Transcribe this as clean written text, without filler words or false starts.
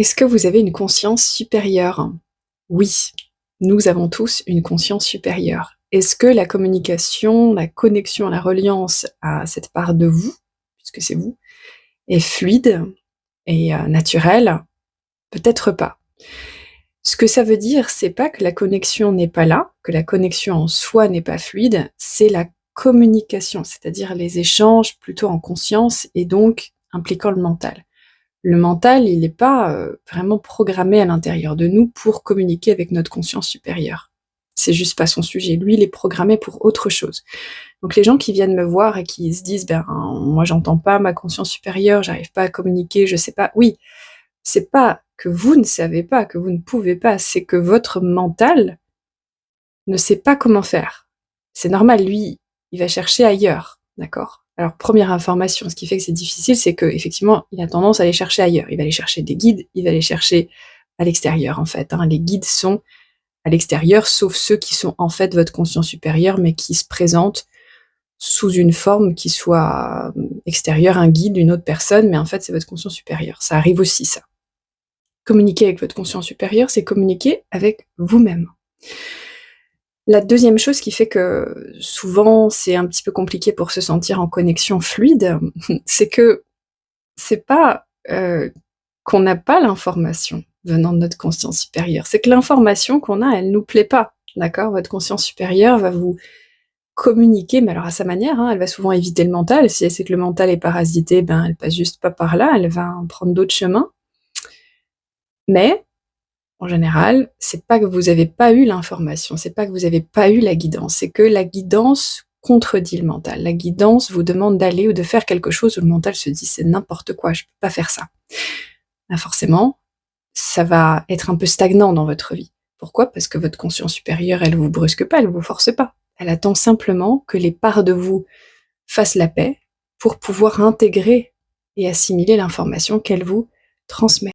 Est-ce que vous avez une conscience supérieure? Oui, nous avons tous une conscience supérieure. Est-ce que la communication, la connexion, la reliance à cette part de vous, puisque c'est vous, est fluide et naturelle? Peut-être pas. Ce que ça veut dire, c'est pas que la connexion n'est pas là, que la connexion en soi n'est pas fluide, c'est la communication, c'est-à-dire les échanges plutôt en conscience et donc impliquant le mental. Le mental, il n'est pas, vraiment programmé à l'intérieur de nous pour communiquer avec notre conscience supérieure. C'est juste pas son sujet. Lui, il est programmé pour autre chose. Donc les gens qui viennent me voir et qui se disent: «Ben, moi j'entends pas ma conscience supérieure, j'arrive pas à communiquer, je sais pas». Oui, c'est pas que vous ne savez pas, que vous ne pouvez pas, c'est que votre mental ne sait pas comment faire. C'est normal, lui, il va chercher ailleurs, d'accord? Alors première information, ce qui fait que c'est difficile, c'est qu'effectivement, il a tendance à aller chercher ailleurs. Il va aller chercher des guides, il va aller chercher à l'extérieur, en fait, hein. Les guides sont à l'extérieur, sauf ceux qui sont, en fait, votre conscience supérieure, mais qui se présentent sous une forme qui soit, extérieure, un guide, une autre personne, mais en fait, c'est votre conscience supérieure. Ça arrive aussi, ça. Communiquer avec votre conscience supérieure, c'est communiquer avec vous-même. La deuxième chose qui fait que souvent c'est un petit peu compliqué pour se sentir en connexion fluide, c'est que c'est pas, qu'on n'a pas l'information venant de notre conscience supérieure. C'est que l'information qu'on a, elle nous plaît pas, d'accord? Votre conscience supérieure va vous communiquer, mais alors à sa manière, hein, elle va souvent éviter le mental. Si elle sait que le mental est parasité, ben, elle passe juste pas par là, elle va prendre d'autres chemins. Mais en général, c'est pas que vous avez pas eu l'information, c'est pas que vous avez pas eu la guidance, c'est que la guidance contredit le mental. La guidance vous demande d'aller ou de faire quelque chose où le mental se dit: «C'est n'importe quoi, je peux pas faire ça». Bah, forcément, ça va être un peu stagnant dans votre vie. Pourquoi? Parce que votre conscience supérieure, elle vous brusque pas, elle vous force pas. Elle attend simplement que les parts de vous fassent la paix pour pouvoir intégrer et assimiler l'information qu'elle vous transmet.